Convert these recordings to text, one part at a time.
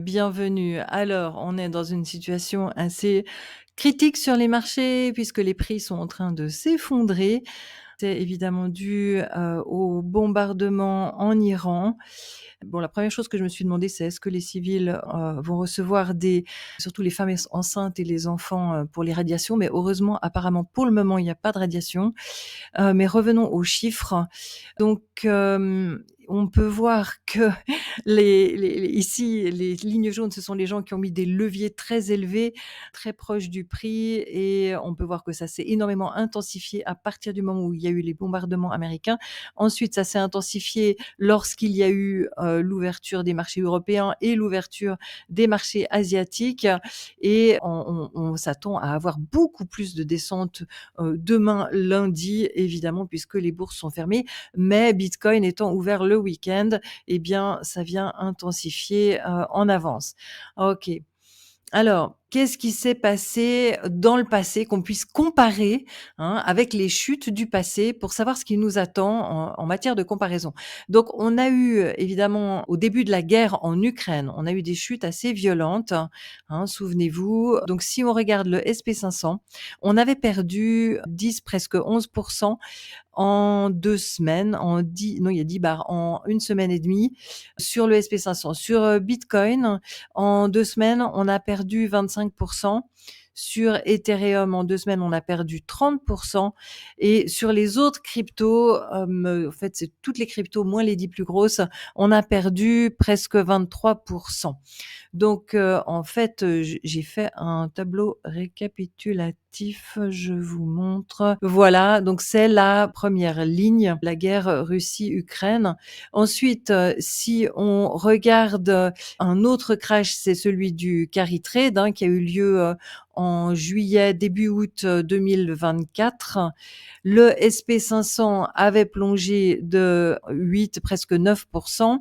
Bienvenue. Alors, on est dans une situation assez critique sur les marchés puisque les prix sont en train de s'effondrer. C'est évidemment dû, au bombardement en Iran. Bon, la première chose que je me suis demandé, c'est est-ce que les civils, vont recevoir des surtout les femmes enceintes et les enfants, pour les radiations? Mais heureusement, apparemment, pour le moment, il n'y a pas de radiation. Mais revenons aux chiffres. Donc, on peut voir que ici, les lignes jaunes, ce sont les gens qui ont mis des leviers très élevés, très proches du prix et on peut voir que ça s'est énormément intensifié à partir du moment où il y a eu les bombardements américains. Ensuite, ça s'est intensifié lorsqu'il y a eu, l'ouverture des marchés européens et l'ouverture des marchés asiatiques et on s'attend à avoir beaucoup plus de descentes, demain lundi évidemment puisque les bourses sont fermées. Mais Bitcoin étant ouvert le week-end, eh bien, ça vient intensifier, en avance. OK. Alors, qu'est-ce qui s'est passé dans le passé qu'on puisse comparer, hein, avec les chutes du passé pour savoir ce qui nous attend en matière de comparaison? Donc on a eu, évidemment, au début de la guerre en Ukraine, on a eu des chutes assez violentes, hein, souvenez-vous. Donc si on regarde le SP500, on avait perdu 10, presque 11% en 2 semaines, en 10 non, il y a 10 barres, en 1 semaine et demie sur le SP500. Sur, Bitcoin, en 2 semaines, on a perdu 25%. Sur Ethereum, en 2 semaines, on a perdu 30% et sur les autres cryptos, en fait, c'est toutes les cryptos moins les 10 plus grosses, on a perdu presque 23%. Donc, en fait, j'ai fait un tableau récapitulatif, je vous montre. Voilà, donc c'est la première ligne, la guerre Russie-Ukraine. Ensuite, si on regarde, un autre crash, c'est celui du carry trade, hein, qui a eu lieu, en juillet, début août, 2024. Le SP500 avait plongé de 8, presque 9%.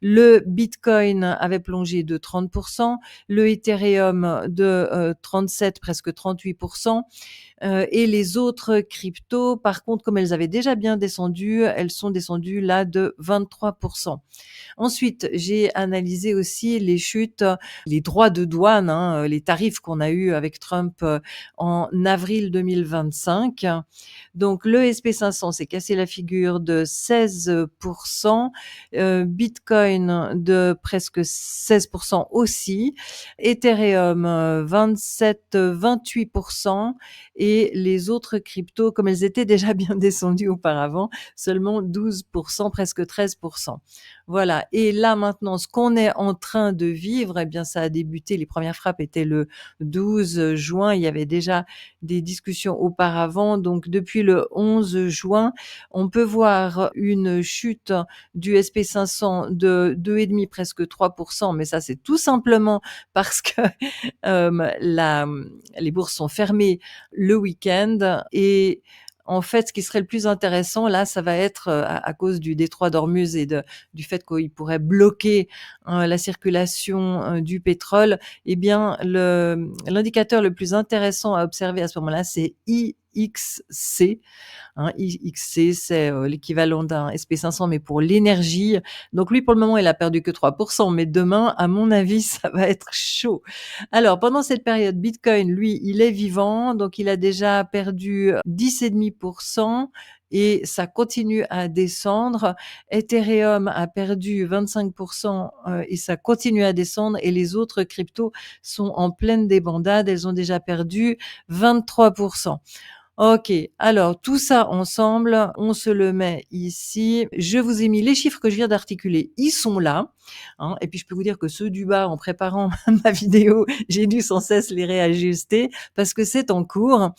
Le Bitcoin avait plongé de 30%, le Ethereum de 37, presque 38%. Et les autres cryptos, par contre, comme elles avaient déjà bien descendu, elles sont descendues là de 23%. Ensuite, j'ai analysé aussi les chutes, les droits de douane, hein, les tarifs qu'on a eus avec Trump en avril 2025. Donc le SP500 s'est cassé la figure de 16%, Bitcoin de presque 16% aussi, Ethereum 27-28% et les autres cryptos, comme elles étaient déjà bien descendues auparavant, seulement 12%, presque 13%. Voilà. Et là maintenant, ce qu'on est en train de vivre, eh bien, ça a débuté. Les premières frappes étaient le 12 juin. Il y avait déjà des discussions auparavant. Donc, depuis le 11 juin, on peut voir une chute du SP500 de 2,5, presque 3%. Mais ça, c'est tout simplement parce que les bourses sont fermées le week-end et en fait, ce qui serait le plus intéressant, là, ça va être à cause du détroit d'Ormuz et du fait qu'il pourrait bloquer la circulation du pétrole. Eh bien, l'indicateur le plus intéressant à observer à ce moment-là, c'est IXC. Hein, IXC, c'est l'équivalent d'un SP500, mais pour l'énergie. Donc lui, pour le moment, il a perdu que 3%, mais demain, à mon avis, ça va être chaud. Alors, pendant cette période, Bitcoin, lui, il est vivant, donc il a déjà perdu 10,5% et ça continue à descendre. Ethereum a perdu 25% et ça continue à descendre et les autres cryptos sont en pleine débandade. Elles ont déjà perdu 23%. OK, alors tout ça ensemble, on se le met ici. Je vous ai mis les chiffres que je viens d'articuler, ils sont là, hein, et puis je peux vous dire que ceux du bas, en préparant ma vidéo, j'ai dû sans cesse les réajuster parce que c'est en cours.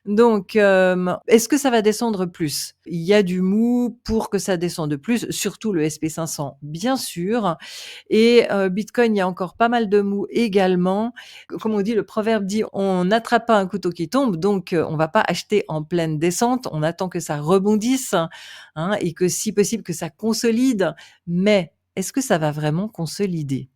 Donc, est-ce que ça va descendre plus? Il y a du mou pour que ça descende plus, surtout le SP500, bien sûr. Et Bitcoin, il y a encore pas mal de mou également. Comme on dit, le proverbe dit: «On n'attrape pas un couteau qui tombe», donc on va pas acheter en pleine descente. On attend que ça rebondisse, hein, et que si possible que ça consolide. Mais est-ce que ça va vraiment consolider?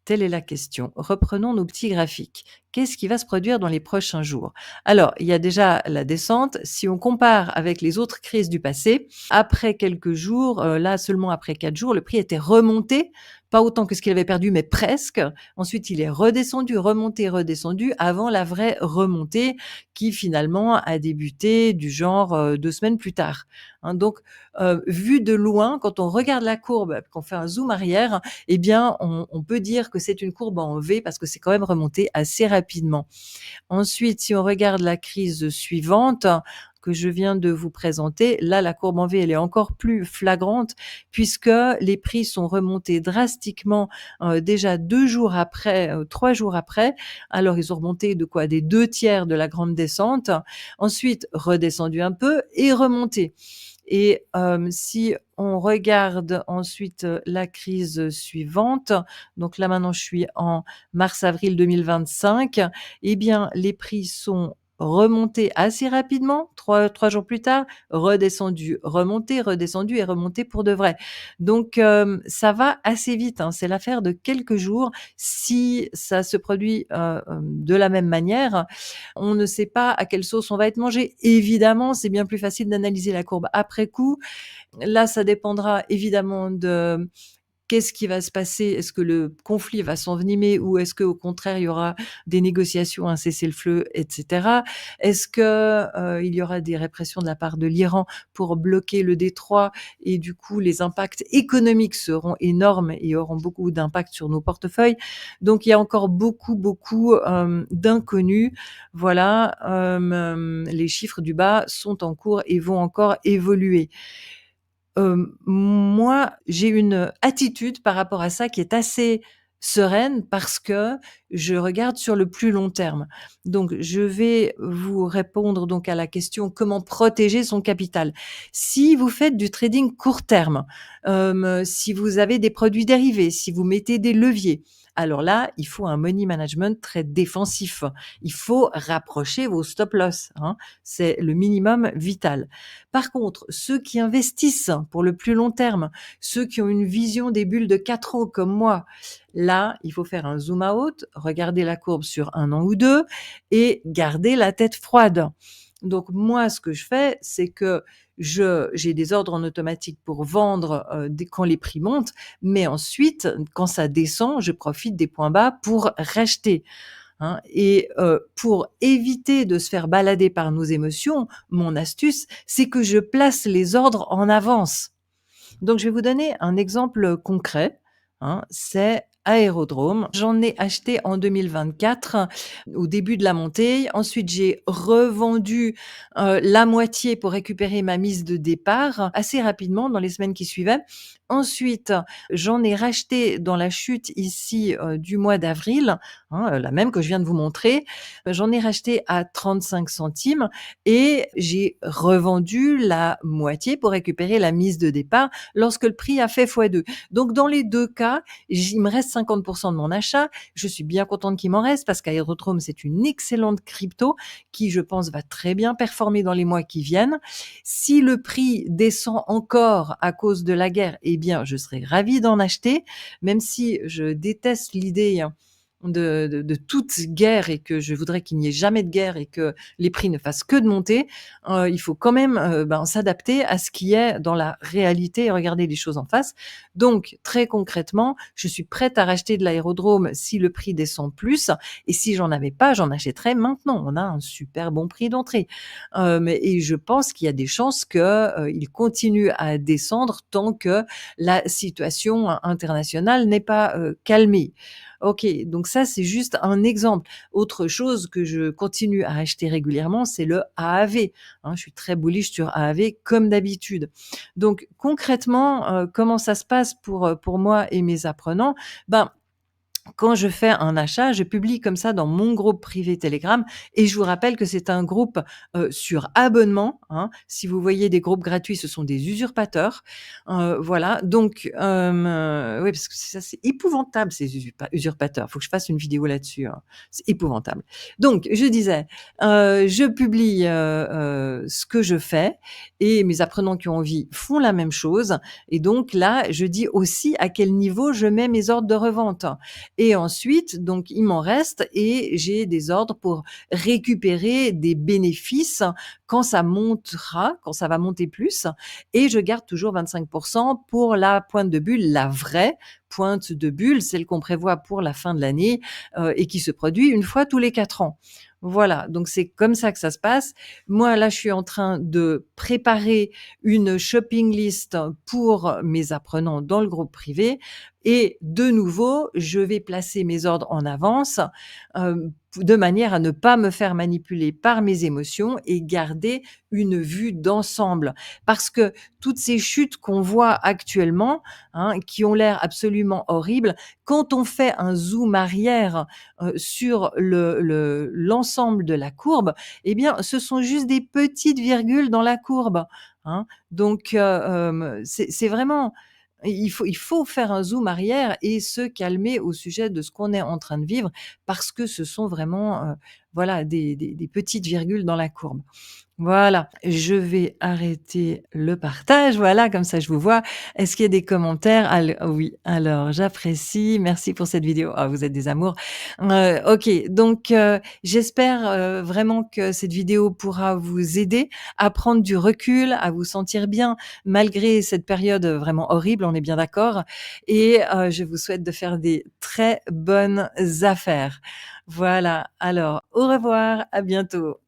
Telle est la question. Reprenons nos petits graphiques. Qu'est-ce qui va se produire dans les prochains jours? Alors, il y a déjà la descente. Si on compare avec les autres crises du passé, après quelques jours, là seulement après 4 jours, le prix était remonté, pas autant que ce qu'il avait perdu, mais presque. Ensuite, il est redescendu, remonté, redescendu, avant la vraie remontée qui finalement a débuté du genre 2 semaines plus tard. Hein, donc, vu de loin, quand on regarde la courbe, qu'on fait un zoom arrière, eh bien, on peut dire que c'est une courbe en V parce que c'est quand même remonté assez rapidement. Ensuite, si on regarde la crise suivante que je viens de vous présenter, là, la courbe en V, elle est encore plus flagrante puisque les prix sont remontés drastiquement, déjà 2 jours après, 3 jours après. Alors ils ont remonté de quoi? Des 2/3 de la grande descente. Ensuite, redescendu un peu et remonté. Et si on regarde ensuite, la crise suivante, donc là maintenant je suis en mars-avril 2025, eh bien les prix sont remontés assez rapidement, trois jours plus tard, redescendus, remontés, redescendus et remontés pour de vrai. Donc ça va assez vite, hein, c'est l'affaire de quelques jours. Si ça se produit, de la même manière, on ne sait pas à quelle sauce on va être mangé. Évidemment, c'est bien plus facile d'analyser la courbe après coup. Là, ça dépendra évidemment de qu'est-ce qui va se passer? Est-ce que le conflit va s'envenimer ou est-ce qu'au contraire, il y aura des négociations, un cessez-le-feu, et cetera? Est-ce que, il y aura des répressions de la part de l'Iran pour bloquer le détroit et du coup, les impacts économiques seront énormes et auront beaucoup d'impact sur nos portefeuilles? Donc il y a encore beaucoup, beaucoup, d'inconnus. Voilà, les chiffres du bas sont en cours et vont encore évoluer. Moi, j'ai une attitude par rapport à ça qui est assez sereine parce que je regarde sur le plus long terme. Donc je vais vous répondre donc à la question: comment protéger son capital? Si vous faites du trading court terme, si vous avez des produits dérivés, si vous mettez des leviers, alors là, il faut un money management très défensif. Il faut rapprocher vos stop loss, hein, c'est le minimum vital. Par contre, ceux qui investissent pour le plus long terme, ceux qui ont une vision des bulles de 4 ans comme moi, là, il faut faire un zoom out, regarder la courbe sur 1 an ou 2 et garder la tête froide. Donc moi, ce que je fais, c'est que j'ai des ordres en automatique pour vendre, dès quand les prix montent, mais ensuite, quand ça descend, je profite des points bas pour racheter. Hein, et pour éviter de se faire balader par nos émotions, mon astuce, c'est que je place les ordres en avance. Donc je vais vous donner un exemple concret, hein, c'est Aérodrome. J'en ai acheté en 2024 au début de la montée. Ensuite, j'ai revendu, la moitié pour récupérer ma mise de départ assez rapidement dans les semaines qui suivaient. Ensuite, j'en ai racheté dans la chute ici, du mois d'avril, hein, la même que je viens de vous montrer. J'en ai racheté à 35 centimes et j'ai revendu la moitié pour récupérer la mise de départ lorsque le prix a fait fois 2. Donc dans les 2 cas, il me reste 50 de mon achat. Je suis bien contente qu'il m'en reste parce qu'Aerodrome, c'est une excellente crypto qui, je pense, va très bien performer dans les mois qui viennent. Si le prix descend encore à cause de la guerre, eh bien, je serai ravie d'en acheter, même si je déteste l'idée, hein, de toute guerre et que je voudrais qu'il n'y ait jamais de guerre et que les prix ne fassent que de monter, il faut quand même, s'adapter à ce qui est dans la réalité et regarder les choses en face. Donc très concrètement, je suis prête à racheter de l'aérodrome si le prix descend plus et si j'en avais pas, j'en achèterais maintenant. On a un super bon prix d'entrée. Et je pense qu'il y a des chances que, il continue à descendre tant que la situation internationale n'est pas, calmée. OK, donc ça, c'est juste un exemple. Autre chose que je continue à acheter régulièrement, c'est le AAV, hein. Je suis très bullish sur AAV comme d'habitude. Donc concrètement, comment ça se passe pour moi et mes apprenants? Ben, quand je fais un achat, je publie comme ça dans mon groupe privé Telegram et je vous rappelle que c'est un groupe, sur abonnement, hein. Si vous voyez des groupes gratuits, ce sont des usurpateurs, voilà donc oui, parce que ça, c'est épouvantable ces usurpateurs. Il faut que je fasse une vidéo là-dessus, hein. C'est épouvantable. Donc je disais, je publie, ce que je fais et mes apprenants qui ont envie font la même chose et donc là, je dis aussi à quel niveau je mets mes ordres de revente. et ensuite donc il m'en reste et j'ai des ordres pour récupérer des bénéfices quand ça montera, quand ça va monter plus et je garde toujours 25 pour la pointe de bulle, la vraie pointe de bulle, celle qu'on prévoit pour la fin de l'année, et qui se produit une fois tous les 4 ans. Voilà, donc c'est comme ça que ça se passe. Moi, là, je suis en train de préparer une shopping list pour mes apprenants dans le groupe privé et de nouveau, je vais placer mes ordres en avance, de manière à ne pas me faire manipuler par mes émotions et garder une vue d'ensemble. Parce que toutes ces chutes qu'on voit actuellement, hein, qui ont l'air absolument horribles, quand on fait un zoom arrière, sur l'ensemble de la courbe, eh bien, ce sont juste des petites virgules dans la courbe, hein. Donc, c'est vraiment il faut faire un zoom arrière et se calmer au sujet de ce qu'on est en train de vivre parce que ce sont vraiment, voilà, des petites virgules dans la courbe. Voilà, je vais arrêter le partage, voilà, comme ça je vous vois. Est-ce qu'il y a des commentaires? Oui, alors j'apprécie, merci pour cette vidéo. Ah, vous êtes des amours. OK, donc j'espère, vraiment que cette vidéo pourra vous aider à prendre du recul, à vous sentir bien malgré cette période, vraiment horrible, on est bien d'accord? Et je vous souhaite de faire des très bonnes affaires. Voilà, alors au revoir, à bientôt.